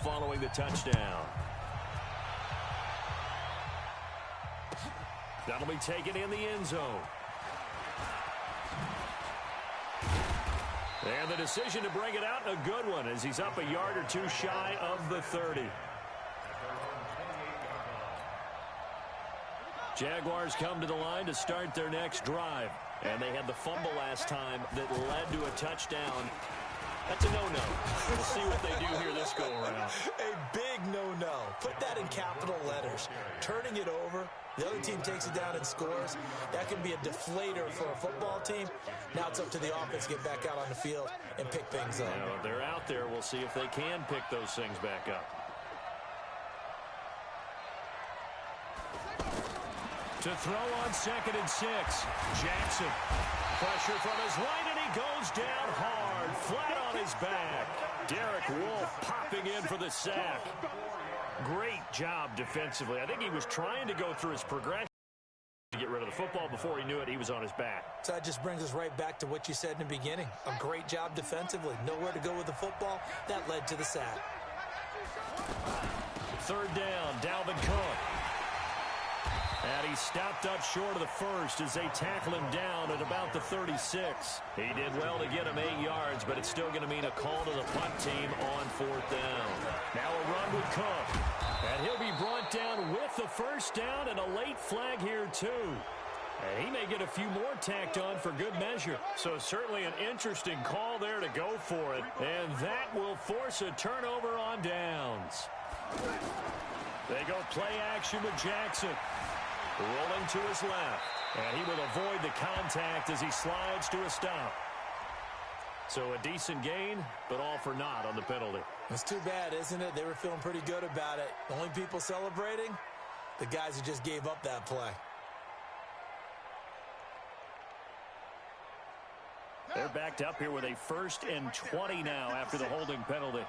following the touchdown. That'll be taken in the end zone. And the decision to bring it out, a good one, as he's up a yard or two shy of the 30. Jaguars come to the line to start their next drive. And they had the fumble last time that led to a touchdown. That's a no-no. We'll see what they do here this go-around. A big no-no. Put that in capital letters. Turning it over, the other team takes it down and scores. That can be a deflator for a football team. Now it's up to the offense to get back out on the field and pick things up. Now, they're out there. We'll see if they can pick those things back up. To throw on 2nd and 6. Jackson. Pressure from his right, and he goes down hard, flat on his back. Derek Wolfe popping in for the sack. Great job defensively. I think he was trying to go through his progression to get rid of the football. Before he knew it, he was on his back. So that just brings us right back to what you said in the beginning. A great job defensively. Nowhere to go with the football. That led to the sack. 3rd down, Dalvin Cook. And he stopped up short of the first as they tackle him down at about the 36. He did well to get him 8 yards, but it's still going to mean a call to the punt team on 4th down. Now a run with Cook. And he'll be brought down with the first down and a late flag here too. And he may get a few more tacked on for good measure. So certainly an interesting call there to go for it. And that will force a turnover on downs. They go play action with Jackson. Rolling to his left. And he will avoid the contact as he slides to a stop. So a decent gain, but all for naught on the penalty. It's too bad, isn't it? They were feeling pretty good about it. The only people celebrating, the guys who just gave up that play. They're backed up here with a 1st and 20 now after the holding penalty.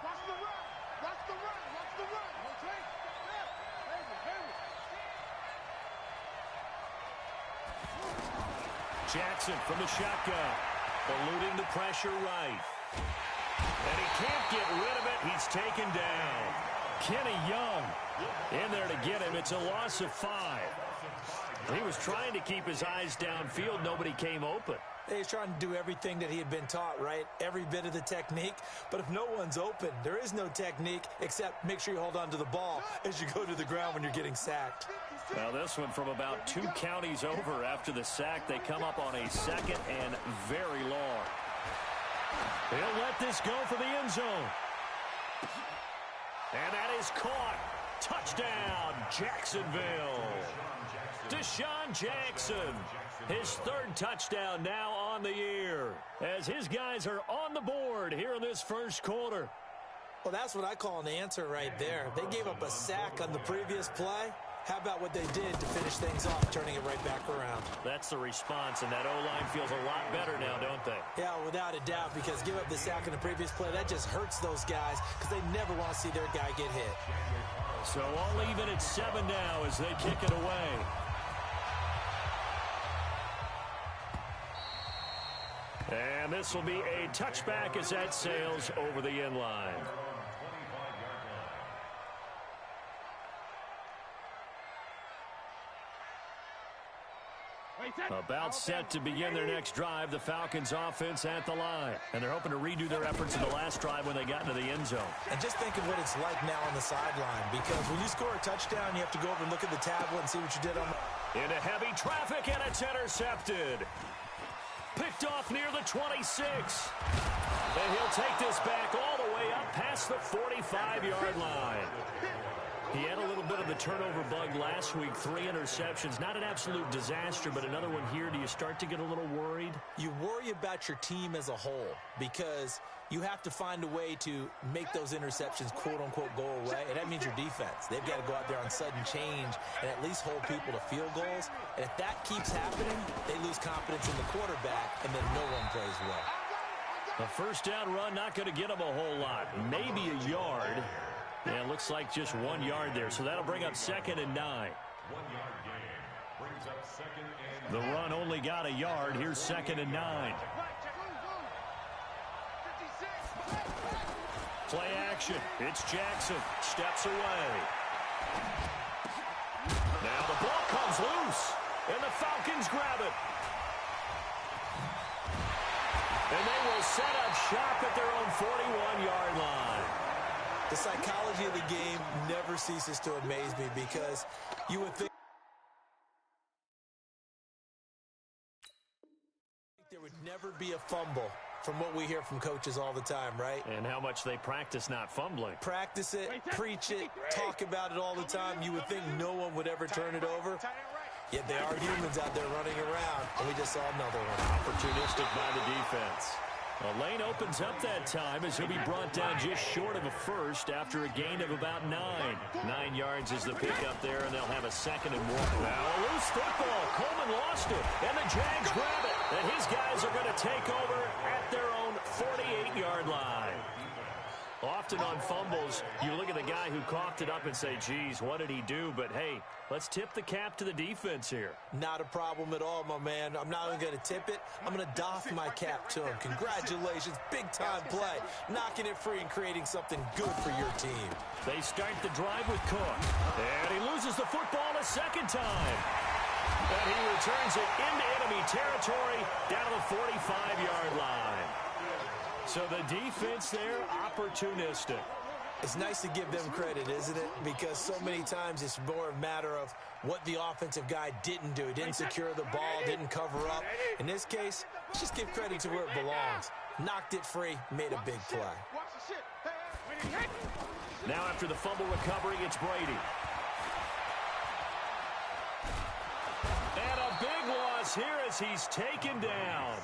Jackson from the shotgun, eluding the pressure right. And he can't get rid of it. He's taken down. Kenny Young in there to get him. It's a loss of 5. He was trying to keep his eyes downfield. Nobody came open. He's trying to do everything that he had been taught, right? Every bit of the technique. But if no one's open, there is no technique except make sure you hold on to the ball as you go to the ground when you're getting sacked. Now this one from about 2 counties over after the sack. They come up on a 2nd and very long. He'll let this go for the end zone. And that is caught. Touchdown, Jacksonville. Deshaun Jackson. His 3rd touchdown now on the year as his guys are on the board here in this first quarter. Well, that's what I call an answer right there. They gave up a sack on the previous play. How about what they did to finish things off, turning it right back around? That's the response, and that O-line feels a lot better now, don't they? Yeah, without a doubt, because give up the sack in the previous play, that just hurts those guys because they never want to see their guy get hit. So all even at 7 now as they kick it away. And this will be a touchback as that sails over the end line. About set to begin their next drive, the Falcons offense at the line. And they're hoping to redo their efforts in the last drive when they got into the end zone. And just think of what it's like now on the sideline, because when you score a touchdown, you have to go over and look at the tablet and see what you did on the... Into heavy traffic, and it's intercepted. Picked off near the 26. And he'll take this back all the way up past the 45-yard line. He had a little bit of the turnover bug last week, 3 interceptions. Not an absolute disaster, but another one here. Do you start to get a little worried? You worry about your team as a whole because you have to find a way to make those interceptions, quote-unquote, go away, and that means your defense. They've got to go out there on sudden change and at least hold people to field goals. And if that keeps happening, they lose confidence in the quarterback, and then no one plays well. A first down run not going to get them a whole lot. Maybe a yard. Yeah, it looks like just 1 yard there. So that'll bring up 2nd and 9. 1 yard gain brings up 2nd and 9. The run only got a yard. Here's 2nd and 9. Play action. It's Jackson. Steps away. Now the ball comes loose. And the Falcons grab it. And they will set up shop at their own 41-yard line. The psychology of the game never ceases to amaze me because you would think there would never be a fumble from what we hear from coaches all the time, right? And how much they practice not fumbling. Practice it, preach it, talk about it all the time. You would think no one would ever turn it over. Yet there are humans out there running around, and we just saw another one. Opportunistic by the defense. A lane opens up that time as he'll be brought down just short of a first after a gain of about 9. 9 yards is the pickup there, and they'll have a 2nd and 1. Now a loose football. Coleman lost it, and the Jags grab it. And his guys are going to take over at their own 48-yard line. Often on fumbles, you look at the guy who coughed it up and say, geez, what did he do? But, hey, let's tip the cap to the defense here. Not a problem at all, my man. I'm not even going to tip it. I'm going to doff my cap to him. Congratulations. Big-time play. Knocking it free and creating something good for your team. They start the drive with Cook. And he loses the football a 2nd time. And he returns it into enemy territory down to the 45-yard line. So the defense there, opportunistic. It's nice to give them credit, isn't it? Because so many times it's more a matter of what the offensive guy didn't do. He didn't secure the ball, didn't cover up. In this case, let's just give credit to where it belongs. Knocked it free, made a big play. Now after the fumble recovery, it's Brady. And a big loss here as he's taken down.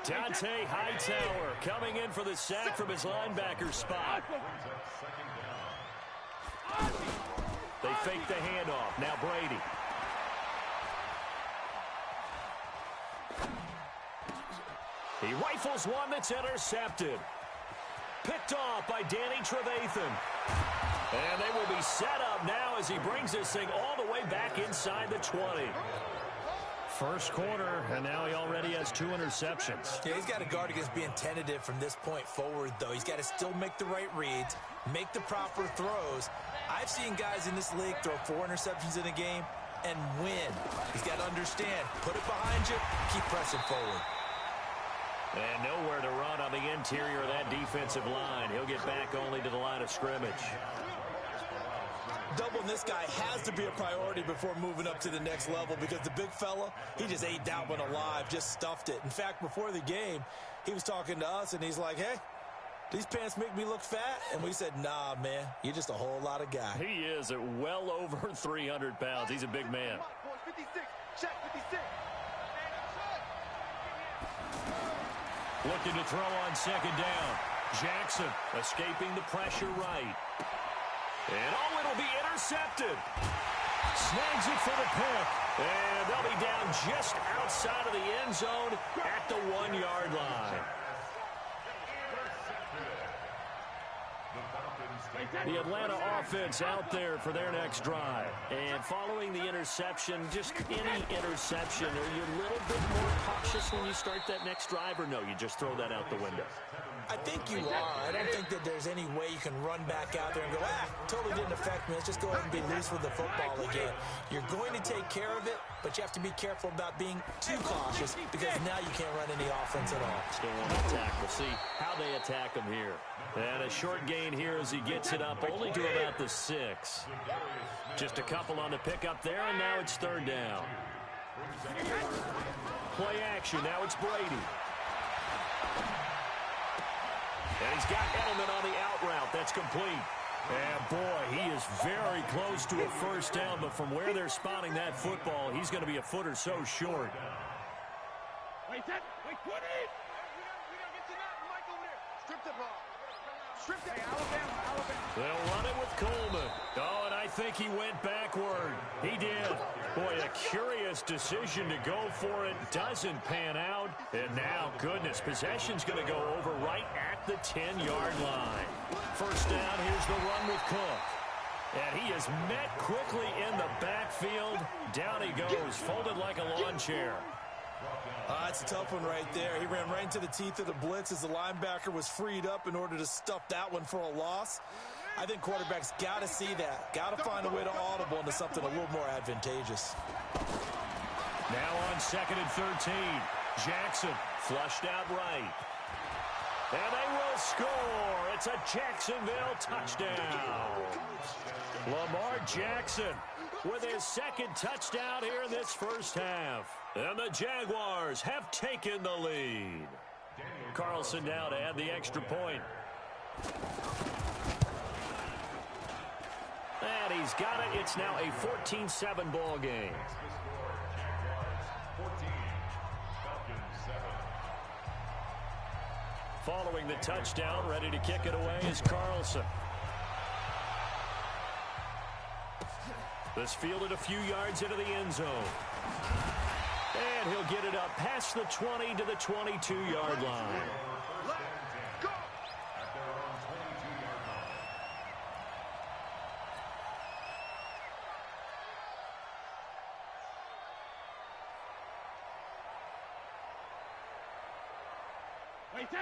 Dante Hightower coming in for the sack from his linebacker spot. They fake the handoff. Now Brady. He rifles one that's intercepted. Picked off by Danny Trevathan. And they will be set up now as he brings this thing all the way back inside the 20. First quarter, and now he already has 2 interceptions. Yeah, he's got to guard against being tentative from this point forward, though. He's got to still make the right reads, make the proper throws. I've seen guys in this league throw 4 interceptions in a game and win. He's got to understand, put it behind you, keep pressing forward. And nowhere to run on the interior of that defensive line. He'll get back only to the line of scrimmage. Doubling this guy has to be a priority before moving up to the next level because the big fella, he just ate that one alive, just stuffed it. In fact, before the game, he was talking to us, and he's like, hey, these pants make me look fat? And we said, nah, man, you're just a whole lot of guy. He is at well over 300 pounds. He's a big man. Looking to throw on 2nd down. Jackson escaping the pressure right. And it'll be intercepted. Snags it for the pick. And they'll be down just outside of the end zone at the 1-yard line. The Atlanta offense out there for their next drive. And following the interception, just any interception, are you a little bit more cautious when you start that next drive, or no, you just throw that out the window? I think you are. I don't think that there's any way you can run back out there and go, totally didn't affect me. Let's just go ahead and be loose with the football again. You're going to take care of it, but you have to be careful about being too cautious because now you can't run any offense at all. Still want to attack. We'll see how they attack him here. And a short gain here as he gets it up only to about the 6. Just a couple on the pickup there, and now it's 3rd down. Play action. Now it's Brady. And he's got Edelman on the out route. That's complete. And, boy, he is very close to a first down, but from where they're spotting that football, he's going to be a foot or so short. Wait, put it! We don't get to that. Mike over there. Strip the ball. Strip that. Alabama. They'll run it with Coleman. Oh, and I think he went backward. He did. Boy, a curious decision to go for it. Doesn't pan out. And now, goodness, possession's going to go over right at the 10-yard line. First down, here's the run with Cook. And he is met quickly in the backfield. Down he goes, folded like a lawn chair. That's a tough one right there. He ran right into the teeth of the blitz as the linebacker was freed up in order to stuff that one for a loss. I think quarterbacks got to see that. Got to find a way to audible into something a little more advantageous. Now on 2nd and 13. Jackson flushed out right. And they will score. It's a Jacksonville touchdown. Lamar Jackson with his 2nd touchdown here in this first half. And the Jaguars have taken the lead. Carlson now to add the extra point. And he's got it. It's now a 14-7 ball game. Following the touchdown, ready to kick it away is Carlson. This fielded a few yards into the end zone. And he'll get it up past the 20 to the 22-yard line.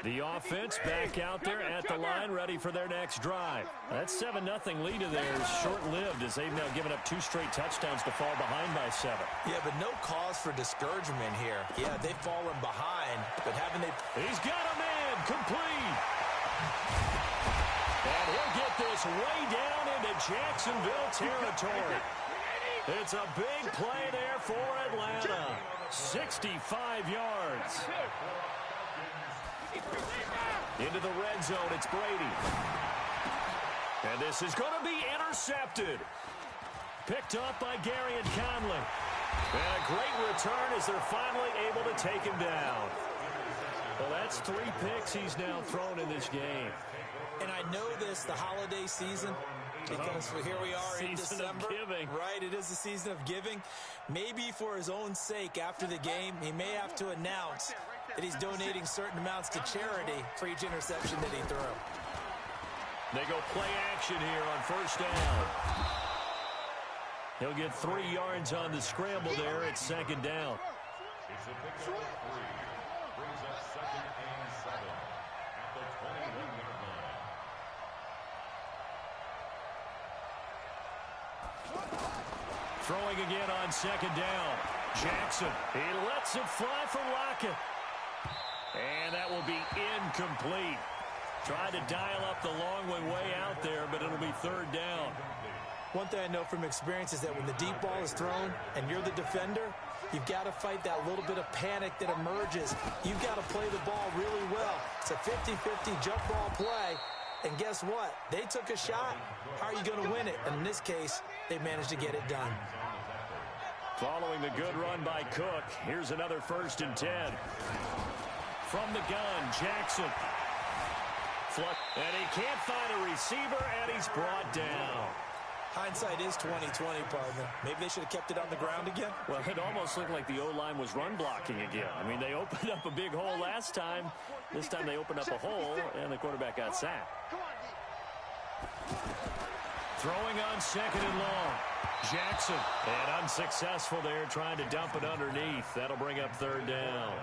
The offense back out there at the line, ready for their next drive. That 7-0 lead of theirs is short-lived as they've now given up 2 straight touchdowns to fall behind by 7. Yeah, but no cause for discouragement here. Yeah, they've fallen behind, but haven't they... He's got a man, complete. And he'll get this way down into Jacksonville territory. It's a big play there for Atlanta. 65 yards. Into the red zone, it's Brady. And this is going to be intercepted. Picked up by Gary and Conley. And a great return as they're finally able to take him down. Well, that's 3 picks he's now thrown in this game. And I know this, the holiday season, because here we are in December. Season of giving. Right, it is the season of giving. Maybe for his own sake after the game, he may have to announce that he's donating certain amounts to charity for each interception that he threw. They go play action here on first down. He'll get 3 yards on the scramble there at 2nd down. It's a pickup of 3. Brings up 2nd and 7 at the 21-yard line. Throwing again on 2nd down. Jackson, he lets it fly for Lockett. And that will be incomplete. Tried to dial up the long way out there, but it'll be 3rd down. One thing I know from experience is that when the deep ball is thrown and you're the defender, you've got to fight that little bit of panic that emerges. You've got to play the ball really well. It's a 50-50 jump ball play. And guess what? They took a shot. How are you going to win it? And in this case, they managed to get it done. Following the good run by Cook, here's another 1st and 10. From the gun, Jackson. And he can't find a receiver, and he's brought down. Hindsight is 20/20, partner. Maybe they should have kept it on the ground again. Well, it almost looked like the O-line was run blocking again. I mean, they opened up a big hole last time. This time they opened up a hole, and the quarterback got sacked. Throwing on 2nd and long. Jackson, and unsuccessful there, trying to dump it underneath. That'll bring up 3rd down.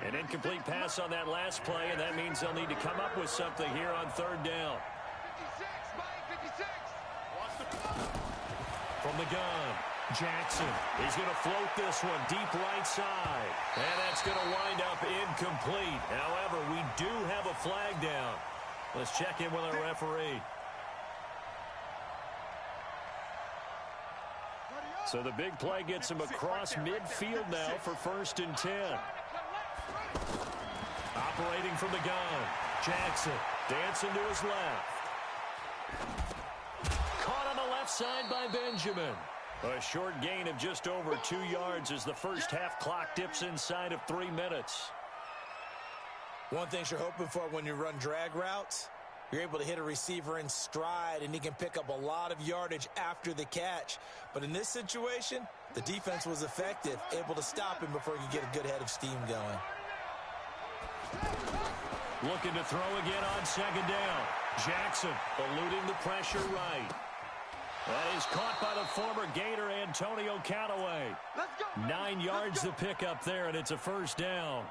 An incomplete pass on that last play, and that means they'll need to come up with something here on 3rd down. From the gun, Jackson. He's going to float this one deep right side. And that's going to wind up incomplete. However, we do have a flag down. Let's check in with our referee. So the big play gets him across midfield now for 1st and 10. Operating from the gun, Jackson dancing to his left. Caught on the left side by Benjamin. A short gain of just over 2 yards as the first half clock dips inside of 3 minutes. One thing you're hoping for when you run drag routes, you're able to hit a receiver in stride, and he can pick up a lot of yardage after the catch. But in this situation, the defense was effective, able to stop him before he could get a good head of steam going. Looking to throw again on 2nd down. Jackson eluding the pressure right. That is caught by the former Gator Antonio Callaway. Let's go. 9 yards to pick up there, and it's a first down.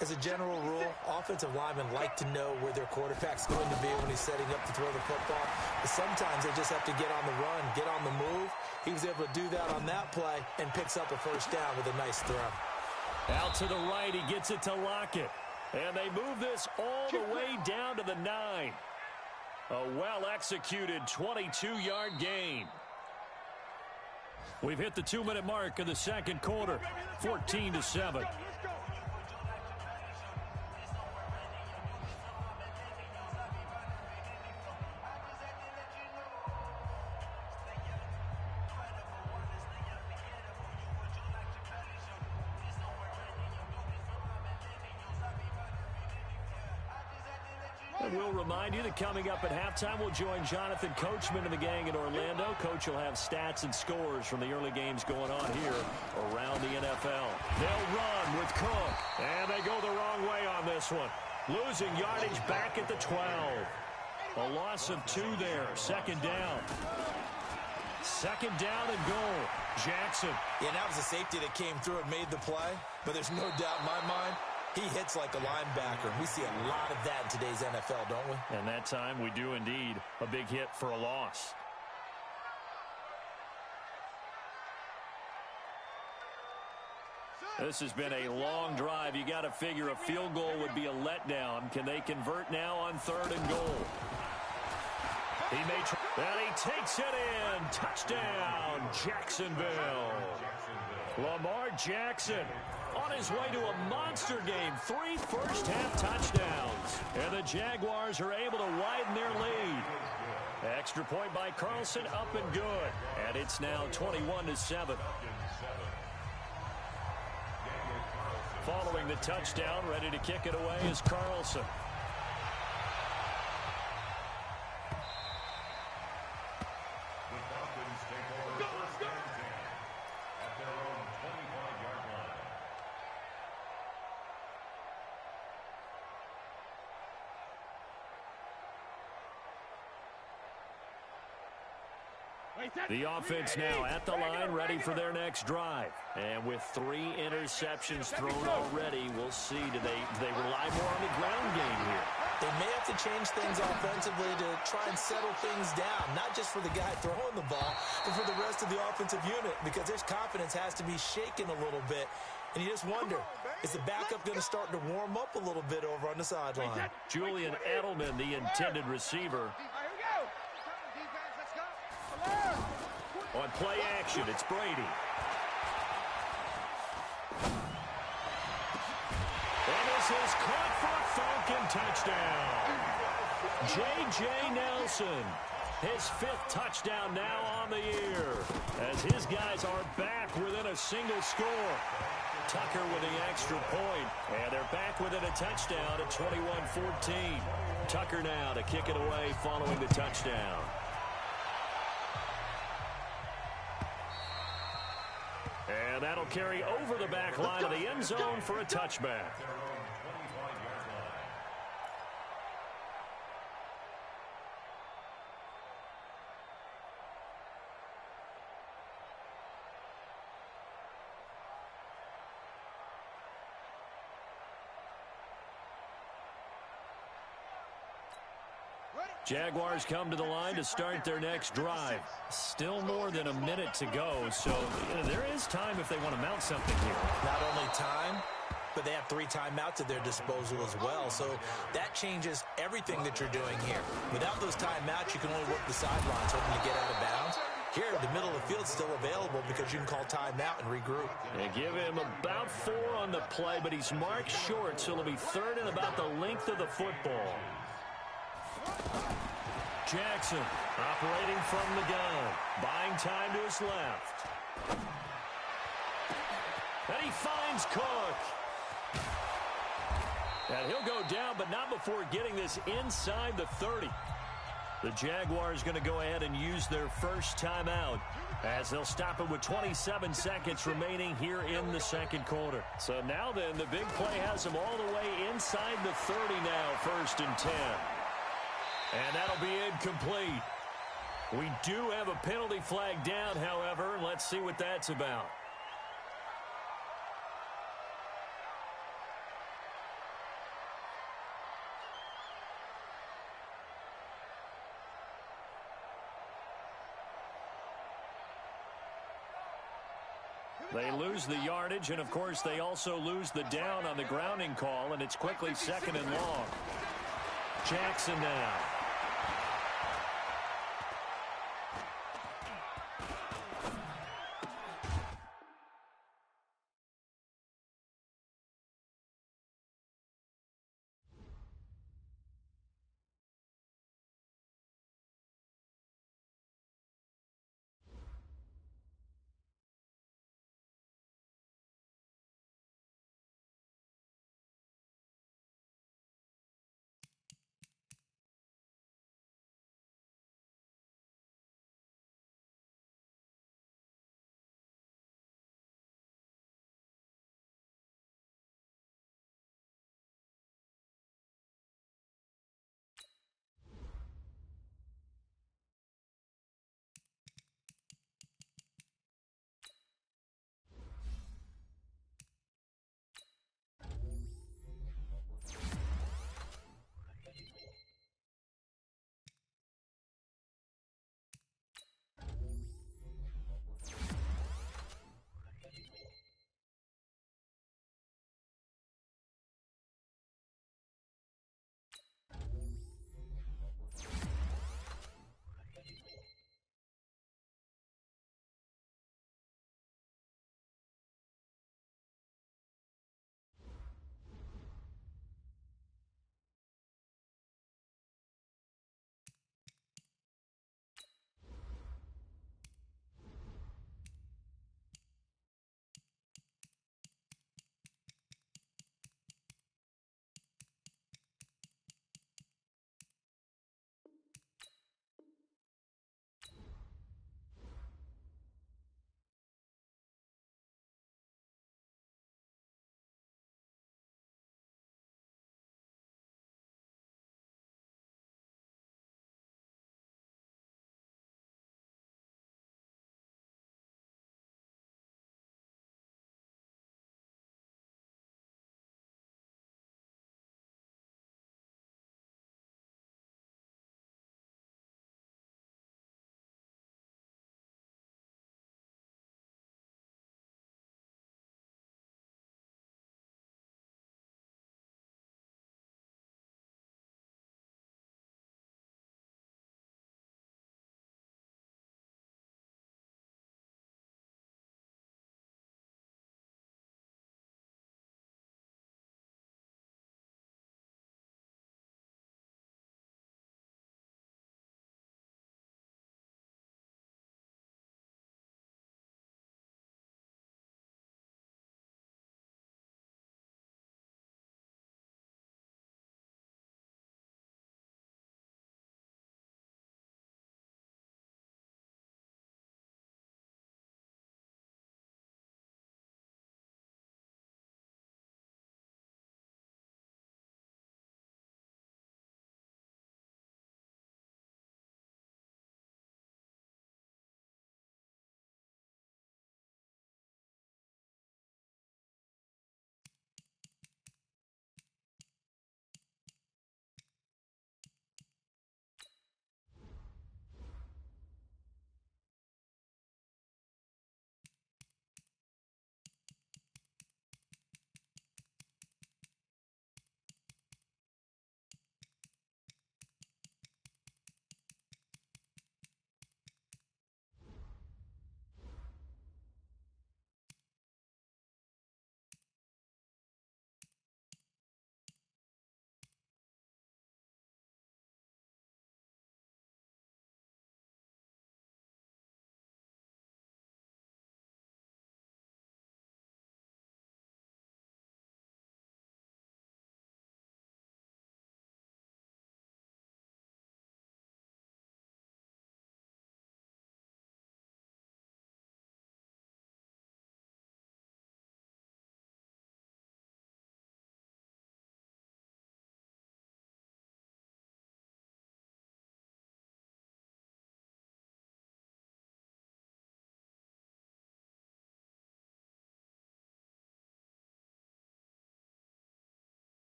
As a general rule, offensive linemen like to know where their quarterback's going to be when he's setting up to throw the football. But sometimes they just have to get on the run, get on the move. He was able to do that on that play and picks up a first down with a nice throw. Out to the right, he gets it to Lockett. And they move this all the way down to the 9. A well-executed 22-yard gain. We've hit the 2-minute mark of the second quarter, 14-7. And we'll remind you that coming up at halftime, we'll join Jonathan Coachman and the gang in Orlando. Coach will have stats and scores from the early games going on here around the NFL. They'll run with Cook, and they go the wrong way on this one. Losing yardage back at the 12. A loss of 2 there. Second down. Second down and goal. Jackson. Yeah, that was a safety that came through and made the play. But there's no doubt in my mind, he hits like a linebacker. We see a lot of that in today's NFL, don't we? And that time we do indeed. A big hit for a loss. This has been a long drive. You got to figure a field goal would be a letdown. Can they convert now on 3rd and goal? He may try, and he takes it in. Touchdown, Jacksonville. Lamar Jackson on his way to a monster game. 3 first-half touchdowns. And the Jaguars are able to widen their lead. Extra point by Carlson, up and good. And it's now 21-7. Following the touchdown, ready to kick it away is Carlson. The offense now at the line, ready for their next drive. And with 3 interceptions thrown already, we'll see. Do they rely more on the ground game here? They may have to change things offensively to try and settle things down, not just for the guy throwing the ball, but for the rest of the offensive unit, because their confidence has to be shaken a little bit. And you just wonder, is the backup going to start to warm up a little bit over on the sideline? Julian Edelman, the intended receiver. On play action, it's Brady. And this is caught for a Falcon touchdown. J.J. Nelson, his 5th touchdown now on the year, as his guys are back within a single score. Tucker with the extra point, and they're back within a touchdown at 21-14. Tucker now to kick it away following the touchdown. And that'll carry over the back line of the end zone for a touchback. Jaguars come to the line to start their next drive. Still more than a minute to go, so there is time if they want to mount something here. Not only time, but they have 3 timeouts at their disposal as well, so that changes everything that you're doing here. Without those timeouts, you can only work the sidelines hoping to get out of bounds. Here, the middle of the field's still available because you can call timeout and regroup. They give him about 4 on the play, but he's marked short, so it'll be 3rd and about the length of the football. Jackson operating from the gun, buying time to his left. And he finds Cook. And he'll go down, but not before getting this inside the 30. The Jaguars going to go ahead and use their first timeout, as they'll stop it with 27 seconds remaining here in the second quarter. So now then, the big play has them all the way inside the 30 now, 1st and 10. And that'll be incomplete. We do have a penalty flag down, however. Let's see what that's about. They lose the yardage, and, of course, they also lose the down on the grounding call, and it's quickly 2nd and long. Jackson now.